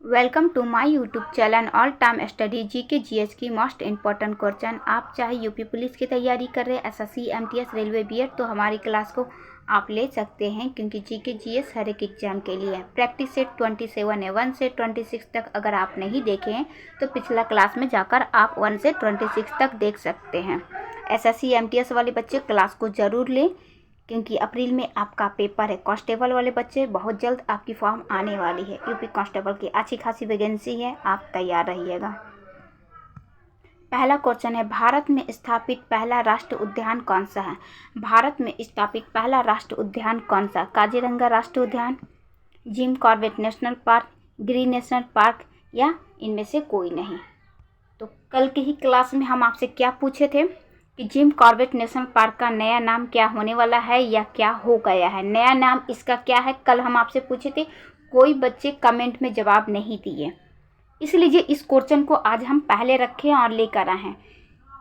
Welcome to my YouTube channel all time study GK GS की most important question. आप चाहे UP police की तैयारी कर रहे हैं, एसएससी, एमटीएस, रेलवे, बीएड, तो हमारी क्लास को आप ले सकते हैं, क्योंकि जीके जीएस हर एक एग्जाम के लिए है। प्रैक्टिस सेट 27 है, 1 से 26 तक अगर आप नहीं देखे हैं तो पिछला क्लास में जाकर आप 1 से 26 तक देख सकते हैं। एसएससी एमटीएस वाले बच्चे क्लास को ज़रूर लें, क्योंकि अप्रैल में आपका पेपर है। कांस्टेबल वाले बच्चे बहुत जल्द आपकी फॉर्म आने वाली है। यूपी कांस्टेबल की अच्छी खासी वैकेंसी है, आप तैयार रहिएगा। पहला क्वेश्चन है, भारत में स्थापित पहला राष्ट्रीय उद्यान कौन सा है? भारत में स्थापित पहला राष्ट्रीय उद्यान कौन सा? काजीरंगा राष्ट्रीय उद्यान, जिम कॉर्बेट नेशनल पार्क, गिरी नेशनल पार्क, या इनमें से कोई नहीं। तो कल की ही क्लास में हम आपसे क्या पूछे थे कि जिम कॉर्बेट नेशनल पार्क का नया नाम क्या होने वाला है या क्या हो गया है? नया नाम इसका क्या है, कल हम आपसे पूछे थे। कोई बच्चे कमेंट में जवाब नहीं दिए, इसलिए इस क्वेश्चन को आज हम पहले रखे और लेकर आए हैं।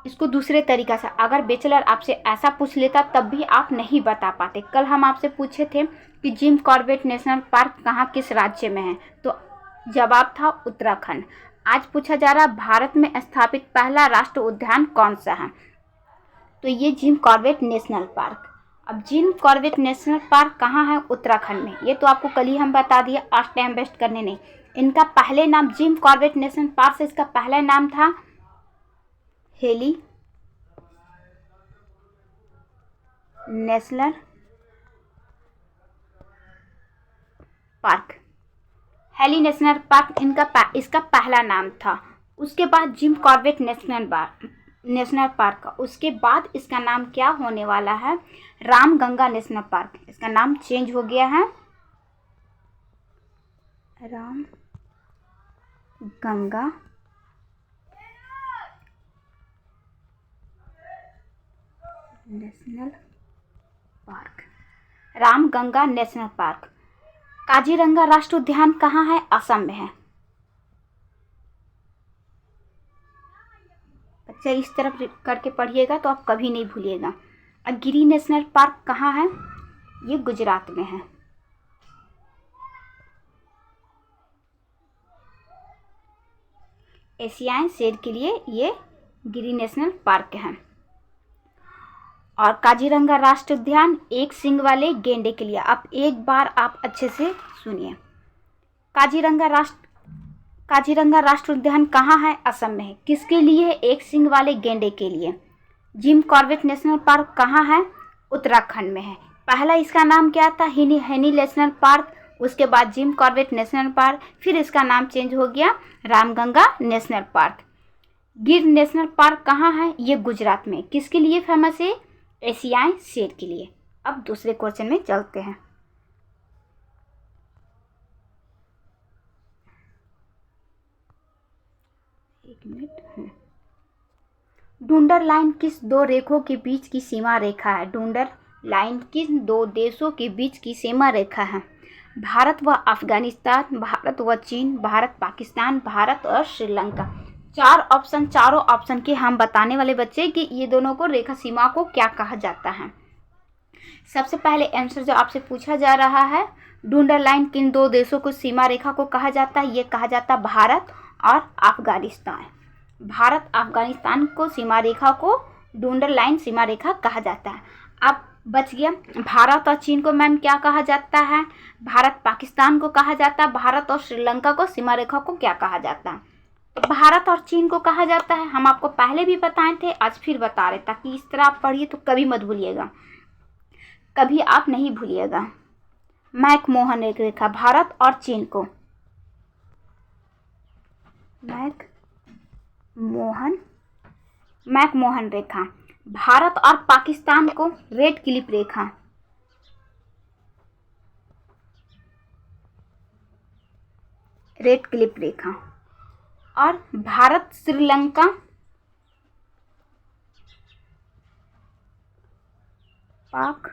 इसको दूसरे तरीका से अगर बैचलर आपसे ऐसा पूछ लेता तब भी आप नहीं बता पाते। कल हम आपसे पूछे थे कि जिम कॉर्बेट नेशनल पार्क कहाँ किस राज्य में है, तो जवाब था उत्तराखंड। आज पूछा जा रहा भारत में स्थापित पहला राष्ट्रीय उद्यान कौन सा है, तो ये जिम कॉर्बेट नेशनल पार्क। अब जिम कॉर्बेट नेशनल पार्क कहाँ है? उत्तराखंड में। ये तो आपको कल ही हम बता दिया, आज टाइम वेस्ट करने नहीं। इनका पहले नाम जिम कॉर्बेट नेशनल पार्क से इसका पहला नाम था heli national park. Heli national park इसका पहला नाम था। उसके बाद जिम कॉर्बेट नेशनल पार्क का उसके बाद इसका नाम क्या होने वाला है? Ramganga national park. इसका नाम चेंज हो गया है, Ramganga national park. Ramganga national park. Kaziranga राष्ट्रीय उद्यान कहाँ है? असम में है। बच्चा इस तरफ करके पढ़िएगा तो आप कभी नहीं भूलिएगा। और गिरी नेशनल पार्क कहाँ है? ये गुजरात में है। एशियाई शेर के लिए ये गिरी नेशनल पार्क है। और काजीरंगा राष्ट्रीय उद्यान एक सींग वाले गेंडे के लिए। अब एक बार आप अच्छे से सुनिए। काजीरंगा राष्ट्रीय उद्यान कहाँ है? असम में है। किसके लिए? एक सींग वाले गेंडे के लिए। जिम कॉर्बेट नेशनल पार्क कहाँ है? उत्तराखंड में है। पहला इसका नाम क्या था? हेनी नेशनल पार्क। उसके बाद जिम कॉर्बेट नेशनल पार्क, फिर इसका नाम चेंज हो गया रामगंगा नेशनल पार्क। गिर नेशनल पार्क कहाँ है? ये गुजरात में। किसके लिए फेमस है? एशियाई शेर के लिए। अब दूसरे क्वेश्चन में चलते हैं। एक मिनट। डुंडर लाइन किस दो रेखों के बीच की सीमा रेखा है? डुंडर लाइन किन दो देशों के बीच की सीमा रेखा है? भारत व अफगानिस्तान, भारत व चीन, भारत पाकिस्तान, भारत और श्रीलंका। चारों ऑप्शन के हम बताने वाले बच्चे कि ये दोनों को रेखा सीमा को क्या कहा जाता है। सबसे पहले आंसर जो आपसे पूछा जा रहा है, डुंडर लाइन किन दो देशों को सीमा रेखा को कहा जाता है? ये कहा जाता है भारत और अफगानिस्तान। भारत अफगानिस्तान को सीमा रेखा को डुंडर लाइन सीमा रेखा कहा जाता है। अब बच गया भारत और चीन को मैम क्या कहा जाता है? भारत पाकिस्तान को कहा जाता है। भारत और श्रीलंका को सीमा रेखा को क्या कहा जाता है? तो भारत और चीन को कहा जाता है। हम आपको पहले भी बताए थे, आज फिर बता रहे, ताकि इस तरह आप पढ़िए तो कभी मत भूलिएगा, कभी आप नहीं भूलिएगा। मैकमोहन रेखा भारत और चीन को, मैकमोहन रेखा। भारत और पाकिस्तान को रेड क्लिफ रेखा। रेड क्लिफ रेखा। और भारत श्रीलंका पाक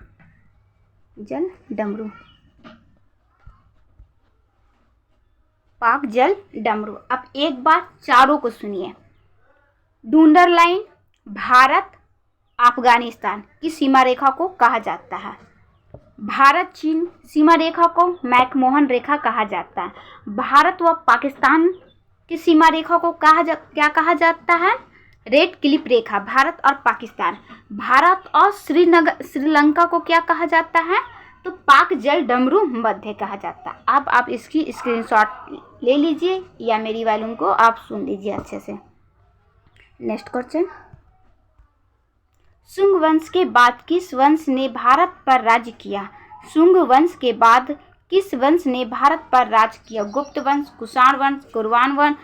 जल डमरू। पाक जल डमरू। अब एक बार चारों को सुनिए। डुंडर लाइन भारत अफगानिस्तान की सीमा रेखा को कहा जाता है। भारत चीन सीमा रेखा को मैकमोहन रेखा कहा जाता है। भारत व पाकिस्तान की सीमा रेखा को क्या कहा जाता है? रेड क्लिफ रेखा। भारत और पाकिस्तान। भारत और श्रीलंका को क्या कहा जाता है? तो पाक जल डमरू मध्य कहा जाता है। अब आप इसकी स्क्रीनशॉट ले लीजिए या मेरी वॉल्यूम को आप सुन लीजिए अच्छे से। नेक्स्ट क्वेश्चन, शुंग वंश के बाद किस वंश ने भारत पर राज्य किया? शुंग वंश के बाद किस वंश ने भारत पर राज किया? गुप्त वंश, कुषाण वंश, कुरवान वंश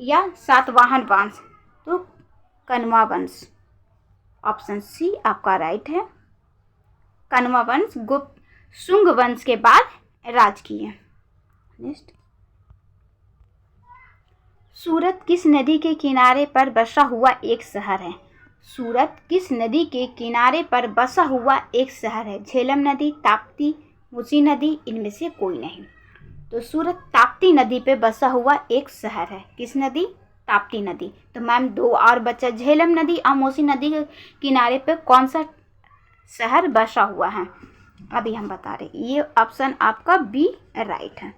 या सातवाहन वंश? तो कण्वा वंश। ऑप्शन सी आपका राइट है। कण्वा वंश गुप्त शुंग वंश के बाद राज किए। नेक्स्ट, सूरत किस नदी के किनारे पर बसा हुआ एक शहर है? सूरत किस नदी के किनारे पर बसा हुआ एक शहर है? झेलम नदी, ताप्ती, मूसी नदी, इनमें से कोई नहीं। तो सूरत ताप्ती नदी पे बसा हुआ एक शहर है। किस नदी? ताप्ती नदी। तो मैम दो और बचा, झेलम नदी और मूसी नदी के किनारे पे कौन सा शहर बसा हुआ है? अभी हम बता रहे, ये ऑप्शन आपका बी राइट है।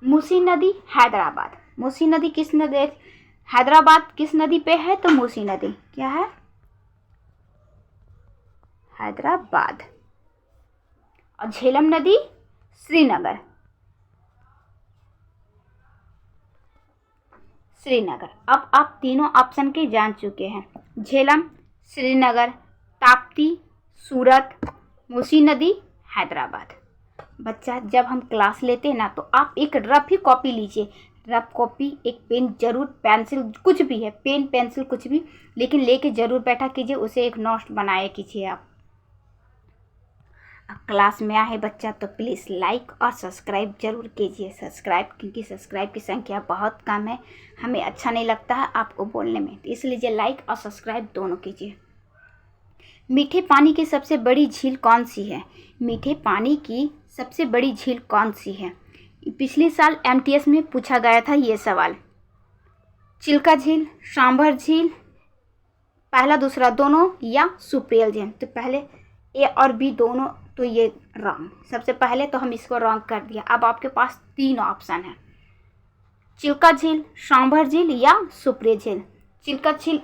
मूसी नदी हैदराबाद। मूसी नदी किस नदी? हैदराबाद किस नदी पे है? तो मूसी नदी। क्या है? हैदराबाद। और झेलम नदी श्रीनगर। श्रीनगर। अब आप तीनों ऑप्शन के जान चुके हैं, झेलम, श्रीनगर, ताप्ती, सूरत, मूसी नदी, हैदराबाद। बच्चा जब हम क्लास लेते हैं ना तो आप एक रफ ही कॉपी लीजिए, रफ कॉपी, एक पेन जरूर, पेंसिल कुछ भी है, पेन पेंसिल कुछ भी, लेकिन लेके जरूर बैठा कीजिए, उसे एक नोट बनाया कीजिए आप। अब क्लास में आए बच्चा तो प्लीज़ लाइक और सब्सक्राइब जरूर कीजिए। सब्सक्राइब, क्योंकि सब्सक्राइब की संख्या बहुत कम है, हमें अच्छा नहीं लगता है आपको बोलने में, तो इसलिए लाइक और सब्सक्राइब दोनों कीजिए। मीठे पानी की सबसे बड़ी झील कौन सी है? मीठे पानी की सबसे बड़ी झील कौन सी है? पिछले साल एमटीएस में पूछा गया था ये सवाल। चिल्का झील, सांभर झील, पहला दूसरा दोनों, या सुप्रियल झील? तो पहले ए और बी दोनों, तो ये रॉन्ग। सबसे पहले तो हम इसको रॉन्ग कर दिया। अब आपके पास तीन ऑप्शन है, चिल्का झील, सांभर झील या सुप्रियल झील। चिल्का झील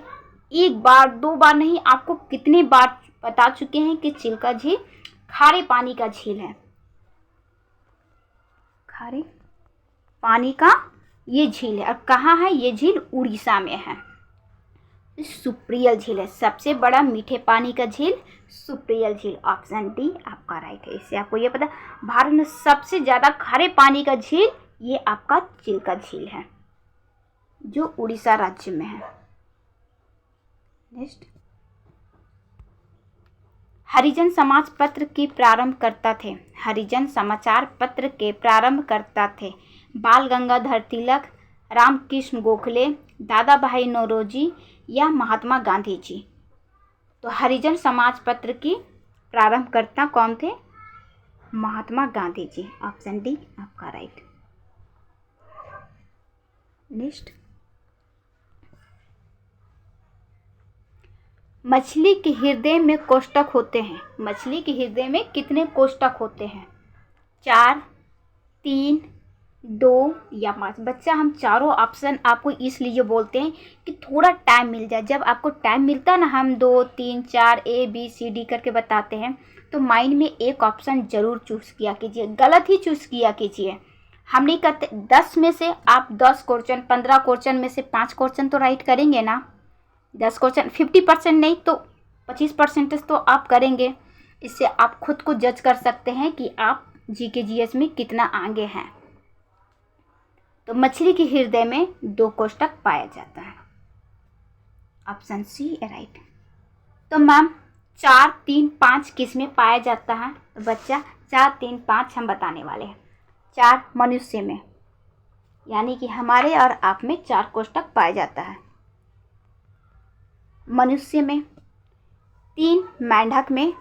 एक बार दो बार नहीं, आपको कितने बार बता चुके हैं कि चिल्का झील खारे पानी का झील है। खारे पानी का ये झील है। और कहाँ है ये झील? उड़ीसा में है। सुप्रियल झील है सबसे बड़ा मीठे पानी का झील, सुप्रियल झील। ऑप्शन डी आपका राइट है। इससे आपको ये पता, भारत में सबसे ज्यादा खारे पानी का झील ये आपका चिल्का झील है, जो उड़ीसा राज्य में है। नेक्स्ट, हरिजन समाज पत्र के प्रारंभकर्ता थे। हरिजन समाचार पत्र के प्रारंभकर्ता थे बाल गंगाधर तिलक, रामकृष्ण गोखले, दादा भाई नौरोजी या महात्मा गांधी जी। तो हरिजन समाज पत्र की प्रारंभकर्ता कौन थे? महात्मा गांधी जी। ऑप्शन डी आपका राइट। नेक्स्ट, मछली के हृदय में कोष्ठक होते हैं। मछली के हृदय में कितने कोष्ठक होते हैं? 4, 3, 2 या 5? बच्चा हम चारों ऑप्शन आपको इसलिए बोलते हैं कि थोड़ा टाइम मिल जाए। जब आपको टाइम मिलता है ना, हम 2, 3, 4 ए बी सी डी करके बताते हैं, तो माइंड में एक ऑप्शन जरूर चूज किया कीजिए, गलत ही चूज किया कीजिए। हम नहीं करते। 10 में से आप 10 क्वेश्चन, 15 क्वेश्चन में से 5 क्वेश्चन तो राइट करेंगे ना। 10 क्वेश्चन 50% नहीं तो 25% तो आप करेंगे। इससे आप खुद को जज कर सकते हैं कि आप जीके जीएस में कितना आगे हैं। तो मछली के हृदय में 2 कोष्ठक पाया जाता है। Option C right. तो मैम 4, 3, 5 किस में पाया जाता है? बच्चा 4, 3, 5 हम बताने वाले हैं। 4 मनुष्य में, यानी कि हमारे और आप में 4 कोष्ठक पाया जाता है मनुष्य में, 3 मेंढक में,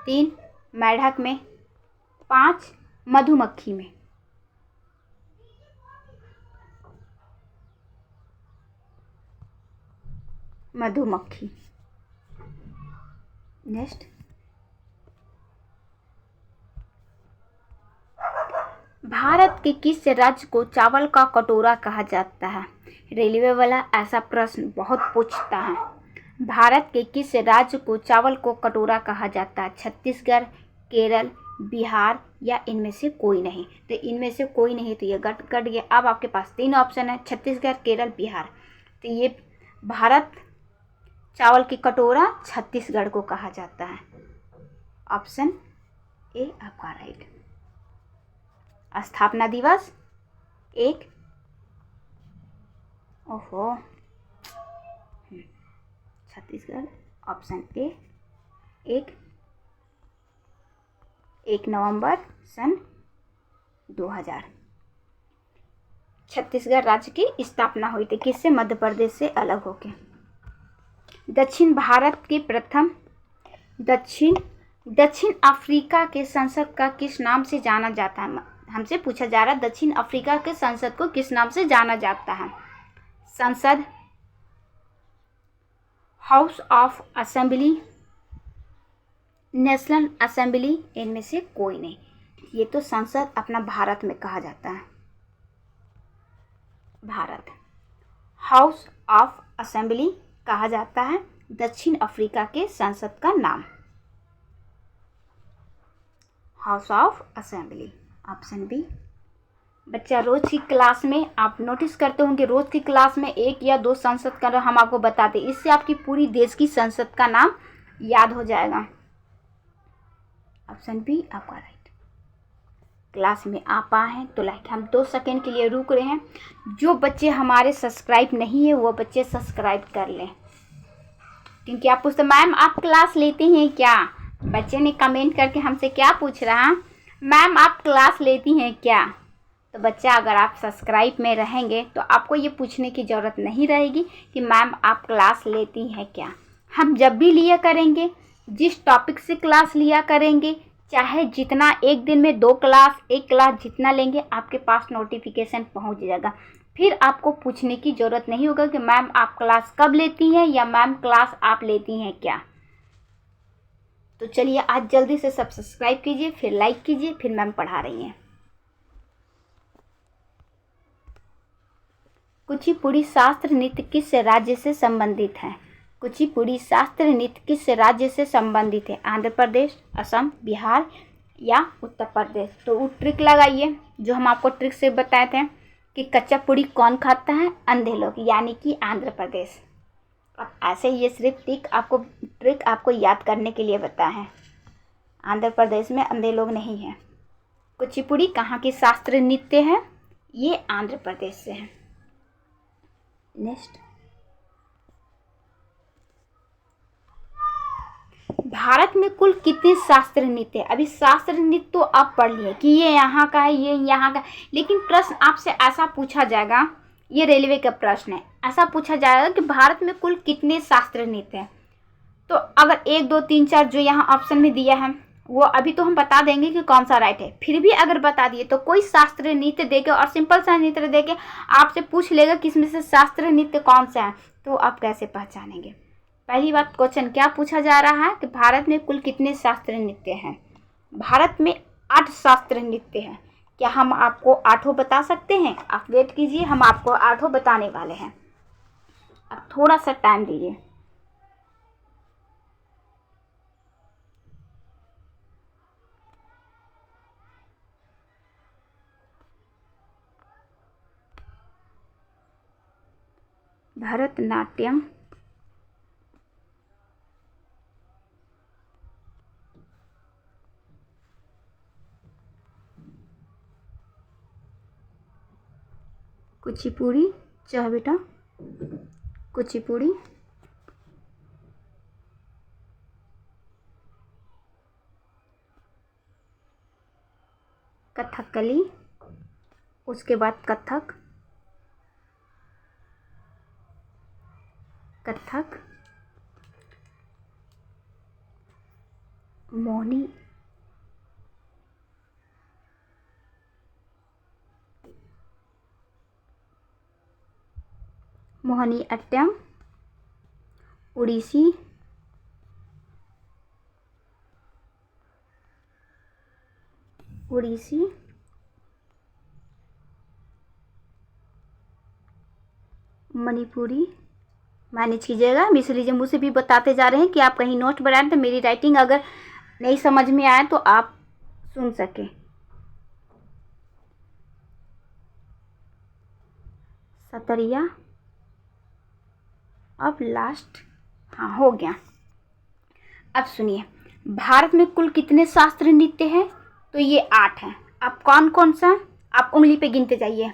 3 मेंढक में, 5 मधुमक्खी में। मधुमक्खी। नेक्स्ट, भारत के किस राज्य को चावल का कटोरा कहा जाता है? रेलवे वाला ऐसा प्रश्न बहुत पूछता है। भारत के किस राज्य को चावल को कटोरा कहा जाता है? छत्तीसगढ़, केरल, बिहार या इनमें से कोई नहीं? तो इनमें से कोई नहीं, तो ये कट गया। अब आपके पास 3 ऑप्शन है, छत्तीसगढ़, केरल, बिहार। तो ये भारत चावल की कटोरा छत्तीसगढ़ को कहा जाता है। ऑप्शन ए आपका राइट। स्थापना दिवस 1, ओहो, छत्तीसगढ़, ऑप्शन ए 1 नवंबर सन 2000 छत्तीसगढ़ राज्य की स्थापना हुई थी। किससे? मध्य प्रदेश से अलग होके। दक्षिण भारत के प्रथम दक्षिण अफ्रीका के संसद का किस नाम से जाना जाता है? हमसे पूछा जा रहा है दक्षिण अफ्रीका के संसद को किस नाम से जाना जाता है? संसद, house of assembly, national assembly, इनमें से कोई नहीं। ये तो संसद अपना भारत में कहा जाता है। भारत, हाउस ऑफ असेंबली कहा जाता है दक्षिण अफ्रीका के संसद का नाम, house of assembly. Option B. बच्चा, रोज की क्लास में आप नोटिस करते होंगे, रोज की क्लास में 1 या 2 संसद का हम आपको बताते, इससे आपकी पूरी देश की संसद का नाम याद हो जाएगा। ऑप्शन बी आपका राइट। क्लास में आ पाए हैं तो लाइक, हम 2 सेकेंड के लिए रुक रहे हैं। जो बच्चे हमारे सब्सक्राइब नहीं है वो बच्चे सब्सक्राइब कर लें, क्योंकि आप पूछते मैम आप क्लास लेती हैं क्या? बच्चे ने कमेंट करके हमसे क्या पूछ रहा है, मैम आप क्लास लेती हैं क्या? तो बच्चा, अगर आप सब्सक्राइब में रहेंगे तो आपको ये पूछने की ज़रूरत नहीं रहेगी कि मैम आप क्लास लेती हैं क्या। हम जब भी लिया करेंगे, जिस टॉपिक से क्लास लिया करेंगे, चाहे जितना एक दिन में 2 क्लास, 1 क्लास जितना लेंगे, आपके पास नोटिफिकेशन पहुंच जाएगा। फिर आपको पूछने की ज़रूरत नहीं होगा कि मैम आप क्लास कब लेती हैं या मैम क्लास आप लेती हैं क्या। तो चलिए आज जल्दी से सब सब्सक्राइब कीजिए, फिर लाइक कीजिए, फिर मैम पढ़ा रही हैं। कुचिपुड़ी शास्त्र नृत्य किस राज्य से संबंधित है? कुचिपुड़ी शास्त्र नृत्य किस राज्य से संबंधित है? आंध्र प्रदेश, असम, बिहार या उत्तर प्रदेश? तो वो ट्रिक लगाइए जो हम आपको ट्रिक से बताए थे कि कच्चा पूड़ी कौन खाता है? अंधे लोग, यानी कि आंध्र प्रदेश। अब ऐसे ही ये सिर्फ ट्रिक आपको याद करने के लिए बताया है। आंध्र प्रदेश में अंधे लोग नहीं हैं। कुचिपुड़ी कहाँ की शास्त्रीय नृत्य है? ये आंध्र प्रदेश से है। नेक्स्ट, भारत में कुल कितने शास्त्रीय नृत्य है? अभी शास्त्रीय नृत्य तो आप पढ़ लिए कि ये यहाँ का है, ये यहाँ का, लेकिन प्रश्न आपसे ऐसा पूछा जाएगा, ये रेलवे का प्रश्न है, ऐसा पूछा जाएगा कि भारत में कुल कितने शास्त्रीय नृत्य हैं। तो अगर 1 2 3 4 जो यहाँ ऑप्शन में दिया है वो अभी तो हम बता देंगे कि कौन सा राइट है। फिर भी अगर बता दिए तो कोई शास्त्रीय नृत्य देके और सिंपल सा नृत्य देके आपसे पूछ लेगा कि इसमें से शास्त्रीय नृत्य कौन सा है, तो आप कैसे पहचानेंगे? पहली बात, क्वेश्चन क्या पूछा जा रहा है कि भारत में कुल कितने शास्त्रीय नृत्य हैं? भारत में 8 शास्त्रीय नृत्य हैं। क्या हम आपको 8 बता सकते हैं? आप वेट कीजिए, हम आपको 8 बताने वाले हैं। अब थोड़ा सा टाइम दीजिए। भरतनाट्यम, कुचिपुड़ी, चाहे बेटा कुचिपुड़ी, कथकली, उसके बाद कथक, मोहिनी, मोहिनी अट्टम, उड़ीसी, उड़ीसी, मणिपुरी। मैनेज कीजिएगा, इसलिए मुझसे भी बताते जा रहे हैं कि आप कहीं नोट बनाएं तो मेरी राइटिंग अगर नहीं समझ में आए तो आप सुन सकें। सतरिया। अब लास्ट, हाँ हो गया। अब सुनिए, भारत में कुल कितने शास्त्रीय नृत्य हैं? तो ये 8 हैं। अब कौन कौन सा, आप उंगली पे गिनते जाइए।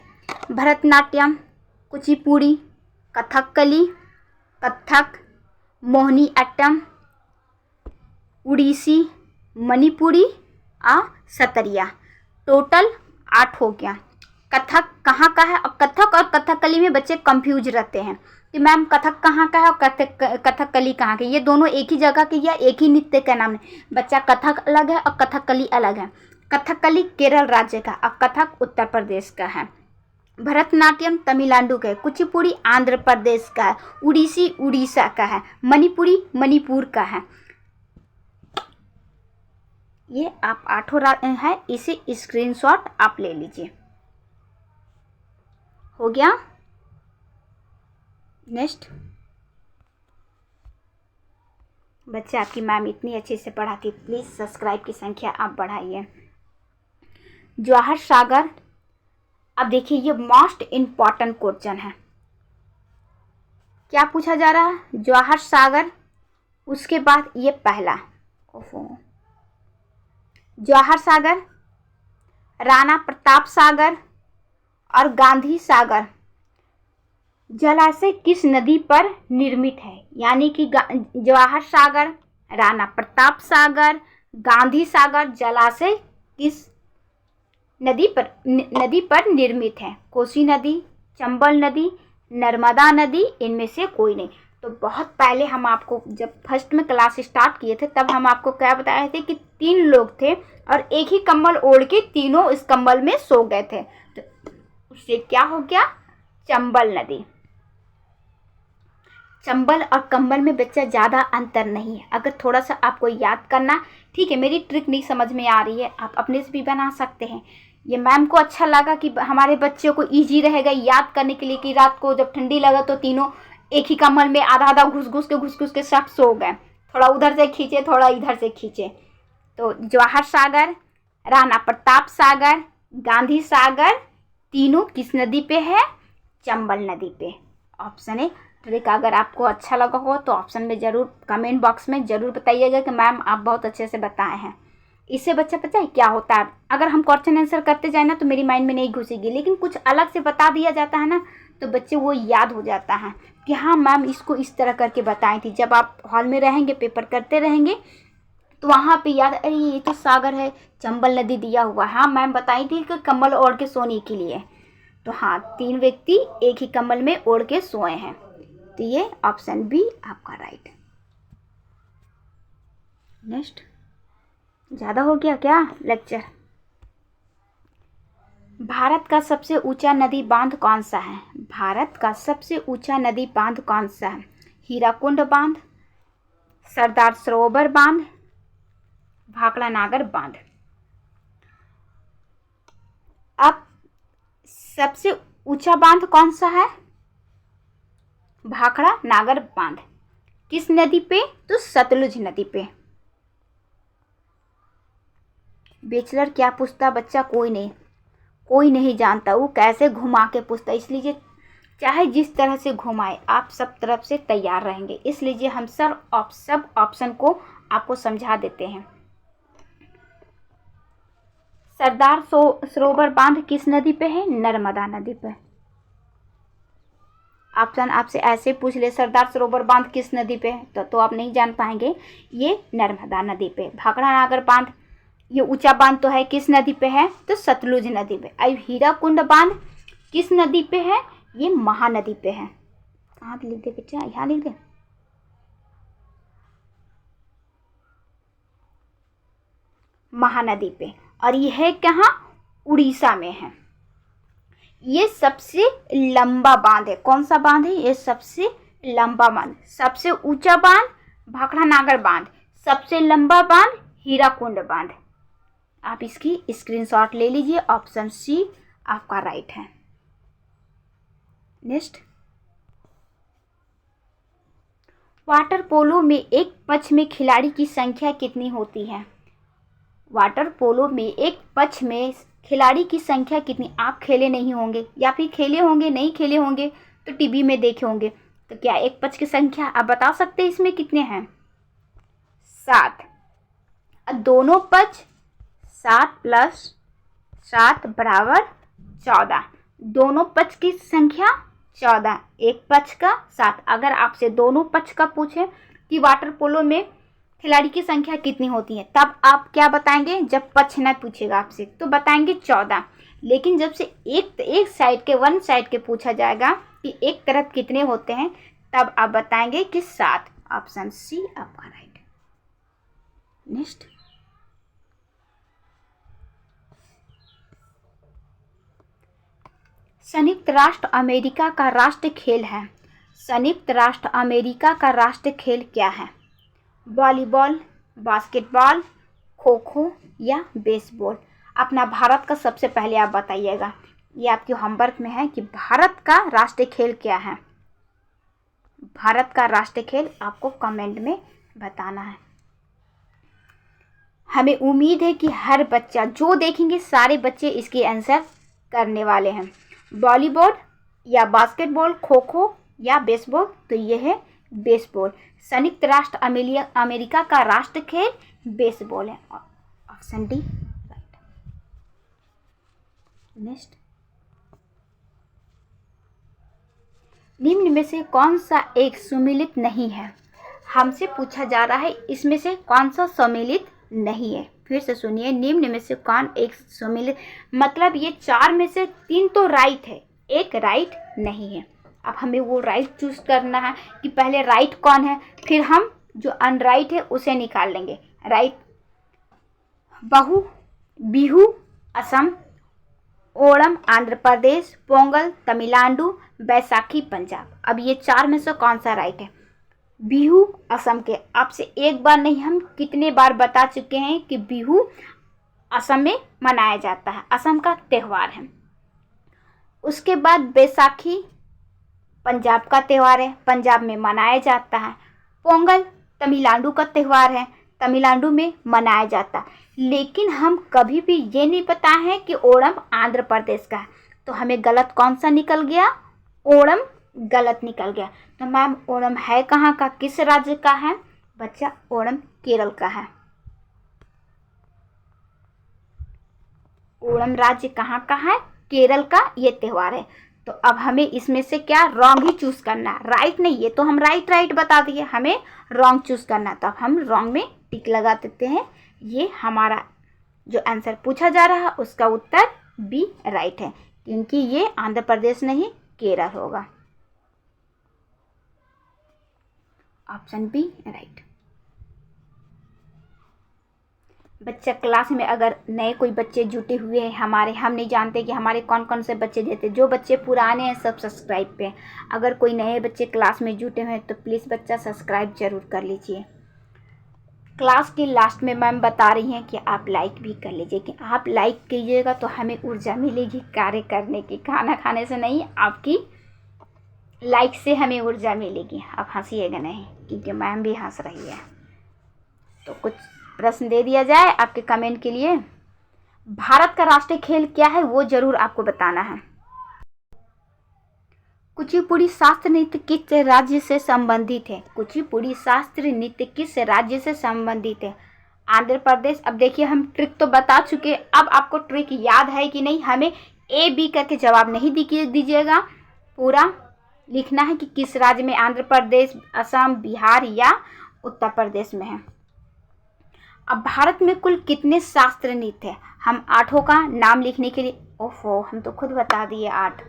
भरतनाट्यम, कुचिपुड़ी, कथकली, कथक, मोहिनी अट्टम, उड़ीसी, मणिपुरी और सतरिया। टोटल 8 हो गया। कथक कहाँ का है? और कथक और कथकली में बच्चे कंफ्यूज रहते हैं कि मैम कथक कहाँ का है और कथकली कहाँ का है। ये दोनों एक ही जगह के या एक ही नृत्य का नाम है। बच्चा, कथक अलग है और कथकली अलग है। कथकली केरल राज्य का और कथक उत्तर प्रदेश का है। भरतनाट्यम तमिलनाडु का है। कुचिपुड़ी आंध्र प्रदेश का है। उड़ीसी उड़ीसा का है। मणिपुरी मणिपुर का है। ये आप 8 है, इसे स्क्रीनशॉट आप ले लीजिए। हो गया। नेक्स्ट, बच्चे आपकी मैम इतनी अच्छे से पढ़ाती, प्लीज़ सब्सक्राइब की संख्या आप बढ़ाइए। जवाहर सागर। अब देखिए, ये मोस्ट इम्पॉर्टेंट क्वेश्चन है। क्या पूछा जा रहा है? जवाहर सागर, उसके बाद ये पहला, जवाहर सागर, राणा प्रताप सागर और गांधी सागर जलाशय किस नदी पर निर्मित है? यानी कि जवाहर सागर, राणा प्रताप सागर, गांधी सागर जलाशय किस नदी पर निर्मित है? कोसी नदी, चंबल नदी, नर्मदा नदी, इनमें से कोई नहीं। तो बहुत पहले हम आपको, जब फर्स्ट में क्लास स्टार्ट किए थे, तब हम आपको क्या बताए थे कि 3 लोग थे और एक ही कंबल ओढ़ के तीनों इस कंबल में सो गए थे। तो उससे क्या हो गया? चंबल नदी। चंबल और कंबल में बच्चा ज़्यादा अंतर नहीं है। अगर थोड़ा सा आपको याद करना, ठीक है, मेरी ट्रिक नहीं समझ में आ रही है, आप अपने से भी बना सकते हैं। ये मैम को अच्छा लगा कि हमारे बच्चों को इजी रहेगा याद करने के लिए, कि रात को जब ठंडी लगा तो तीनों एक ही कंबल में आधा आधा घुस घुस के सब सो गए। थोड़ा उधर से खींचे, थोड़ा इधर से खींचे। तो जवाहर सागर, राणा प्रताप सागर, गांधी सागर तीनों किस नदी पे है? चंबल नदी पे। Option A. ट्रिक अगर आपको अच्छा लगा हो तो ऑप्शन में ज़रूर, कमेंट बॉक्स में ज़रूर बताइएगा कि मैम आप बहुत अच्छे से बताए हैं। इससे बच्चा पता है क्या होता है, अगर हम क्वेश्चन आंसर करते जाए ना तो मेरी माइंड में नहीं घुसेगी, लेकिन कुछ अलग से बता दिया जाता है ना तो बच्चे वो याद हो जाता है कि हाँ मैम इसको इस तरह करके बताई थी। जब आप हॉल में रहेंगे, पेपर करते रहेंगे, तो वहाँ पे याद, अरे ये तो सागर है, चंबल नदी दिया हुआ है, हाँ मैम बताई थी कि कंबल ओढ़ के सोने के लिए। तो हाँ, 3 व्यक्ति एक ही कंबल में ओढ़ के सोए हैं। तो ये ऑप्शन बी आपका राइट। नेक्स्ट, ज़्यादा हो गया क्या लेक्चर? भारत का सबसे ऊंचा नदी बांध कौन सा है? भारत का सबसे ऊंचा नदी बांध कौन सा है? हीराकुंड बांध, सरदार सरोवर बांध, भाखड़ा नागर बांध। अब सबसे ऊंचा बांध कौन सा है? भाखड़ा नागर बांध। किस नदी पे? तो सतलुज नदी पे। बैचलर क्या पूछता बच्चा? कोई नहीं जानता, वो कैसे घुमा के पूछता। इसलिए चाहे जिस तरह से घुमाए, आप सब तरफ से तैयार रहेंगे। इसलिए हम सब ऑप्शन को आपको समझा देते हैं। सरदार सरोवर बांध किस नदी पे है? नर्मदा नदी पे। ऑप्शन आपसे ऐसे पूछ ले, सरदार सरोवर बांध किस नदी पे है, तो आप नहीं जान पाएंगे। ये नर्मदा नदी पे। भाखड़ा नागर बांध, ये ऊंचा बांध तो है, किस नदी पे है? तो सतलुज नदी पे। अब हीराकुंड बांध किस नदी पे है? ये महानदी पे है। कहाँ लिख दे बच्चा? यहाँ लिख दे, महानदी पे। और ये है कहाँ? उड़ीसा में है। ये सबसे लंबा बांध है। कौन सा बांध है? ये सबसे लंबा बांध, सबसे ऊंचा बांध भाखड़ा नागर बांध, सबसे लंबा बांध हीराकुंड बांध। आप इसकी स्क्रीनशॉट ले लीजिए। ऑप्शन सी आपका राइट है। नेक्स्ट, वाटर पोलो में एक पक्ष में खिलाड़ी की संख्या कितनी होती है? वाटर पोलो में एक पक्ष में खिलाड़ी की संख्या कितनी? आप खेले नहीं होंगे, या फिर खेले होंगे, नहीं खेले होंगे तो टीवी में देखे होंगे। तो क्या एक पक्ष की संख्या आप बता सकते हैं इसमें कितने हैं? 7। दोनों पक्ष 7 + 7 = 14। दोनों पक्ष की संख्या 14, एक पक्ष का 7। अगर आपसे दोनों पक्ष का पूछे कि वाटर पोलो में खिलाड़ी की संख्या कितनी होती है, तब आप क्या बताएंगे? जब पक्ष न पूछेगा आपसे तो बताएंगे 14। लेकिन जब से एक साइड के, वन साइड के पूछा जाएगा कि एक तरफ कितने होते हैं, तब आप बताएंगे कि 7। ऑप्शन सी आपका राइट। नेक्स्ट, संयुक्त राष्ट्र अमेरिका का राष्ट्रीय खेल है। संयुक्त राष्ट्र अमेरिका का राष्ट्रीय खेल क्या है? वॉलीबॉल, बास्केटबॉल, खो खो या बेसबॉल? अपना भारत का सबसे पहले आप बताइएगा, ये आपके होमवर्क में है कि भारत का राष्ट्रीय खेल क्या है। भारत का राष्ट्रीय खेल आपको कमेंट में बताना है। हमें उम्मीद है कि हर बच्चा, जो देखेंगे सारे बच्चे इसके आंसर करने वाले हैं। वॉलीबॉल या बास्केटबॉल, खो खो या बेसबॉल? तो ये है बेसबॉल। संयुक्त राष्ट्र अमेरिका का राष्ट्रीय खेल बेसबॉल है। Option D right. नेक्स्ट, निम्न में से कौन सा एक सम्मिलित नहीं है? हमसे पूछा जा रहा है इसमें से कौन सा सम्मिलित नहीं है। फिर से सुनिए, निम्न में से कौन एक सम्मिलित, मतलब ये 4 में से 3 तो राइट है, एक राइट नहीं है। अब हमें वो राइट चूज करना है कि पहले राइट कौन है, फिर हम जो अनराइट है उसे निकाल लेंगे। राइट, बिहू असम, ओणम आंध्र प्रदेश, पोंगल तमिलनाडु, बैसाखी पंजाब। अब ये 4 में से कौन सा राइट है? बिहू असम के। आपसे एक बार नहीं, हम कितने बार बता चुके हैं कि बिहू असम में मनाया जाता है, असम का त्यौहार है। उसके बाद बैसाखी पंजाब का त्यौहार है, पंजाब में मनाया जाता है। पोंगल तमिलनाडु का त्यौहार है, तमिलनाडु में मनाया जाता है। लेकिन हम कभी भी ये नहीं पता है कि ओणम आंध्र प्रदेश का है। तो हमें गलत कौन सा निकल गया? ओणम गलत निकल गया। तो मैम ओणम है कहाँ का, किस राज्य का है? बच्चा ओणम केरल का है। ओणम राज्य कहाँ का है? केरल का ये त्यौहार है। तो अब हमें इसमें से क्या रॉन्ग ही चूज करना है, राइट नहीं। ये तो हम राइट बता दिए, हमें रॉन्ग चूज करना है। तो अब हम रॉन्ग में टिक लगा देते हैं। ये हमारा जो आंसर पूछा जा रहा है उसका उत्तर बी राइट है, क्योंकि ये आंध्र प्रदेश नहीं केरल होगा। Option B right. बच्चा क्लास में अगर नए कोई बच्चे जुटे हुए हैं हमारे, हम नहीं जानते कि हमारे कौन कौन से बच्चे देते। जो बच्चे पुराने हैं सब सब्सक्राइब पे। अगर कोई नए बच्चे क्लास में जुटे हुए हैं तो प्लीज़ बच्चा सब्सक्राइब जरूर कर लीजिए। क्लास के लास्ट में मैम बता रही हैं कि आप लाइक भी कर लीजिए, कि आप लाइक कीजिएगा तो हमें ऊर्जा मिलेगी कार्य करने की। खाना खाने से नहीं, आपकी लाइक से हमें ऊर्जा मिलेगी। आप हंसिएगा नहीं, क्योंकि मैम भी हंस रही है। तो कुछ प्रश्न दे दिया जाए आपके कमेंट के लिए। भारत का राष्ट्रीय खेल क्या है वो जरूर आपको बताना है। कुचिपुड़ी शास्त्र नृत्य किस राज्य से संबंधित है? कुचिपुड़ी शास्त्र नृत्य किस राज्य से संबंधित है? आंध्र प्रदेश। अब देखिए, हम ट्रिक तो बता चुके, अब आपको ट्रिक याद है कि नहीं? हमें ए बी करके जवाब नहीं दीजिएगा, पूरा लिखना है कि किस राज्य में, आंध्र प्रदेश, असम, बिहार या उत्तर प्रदेश में है। अब भारत में कुल कितने शास्त्र नृत्य हैं? हम 8 का नाम लिखने के लिए, ओहो हम तो खुद बता दिए 8।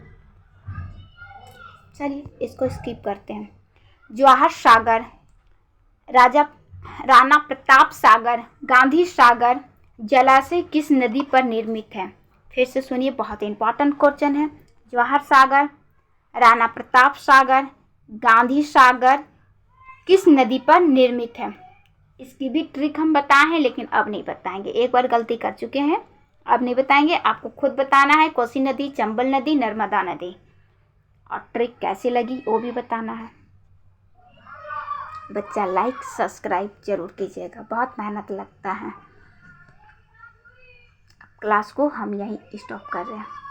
चलिए इसको स्किप करते हैं। जवाहर सागर, राणा प्रताप सागर, गांधी सागर जलाशय किस नदी पर निर्मित है? फिर से सुनिए, बहुत इंपॉर्टेंट क्वेश्चन है। जवाहर सागर, राणा प्रताप सागर, गांधी सागर किस नदी पर निर्मित है? इसकी भी ट्रिक हम बताए हैं लेकिन अब नहीं बताएंगे, एक बार गलती कर चुके हैं, अब नहीं बताएंगे। आपको खुद बताना है, कोसी नदी, चंबल नदी, नर्मदा नदी। और ट्रिक कैसी लगी वो भी बताना है। बच्चा लाइक सब्सक्राइब जरूर कीजिएगा, बहुत मेहनत लगता है। क्लास को हम यहीं स्टॉप कर रहे हैं।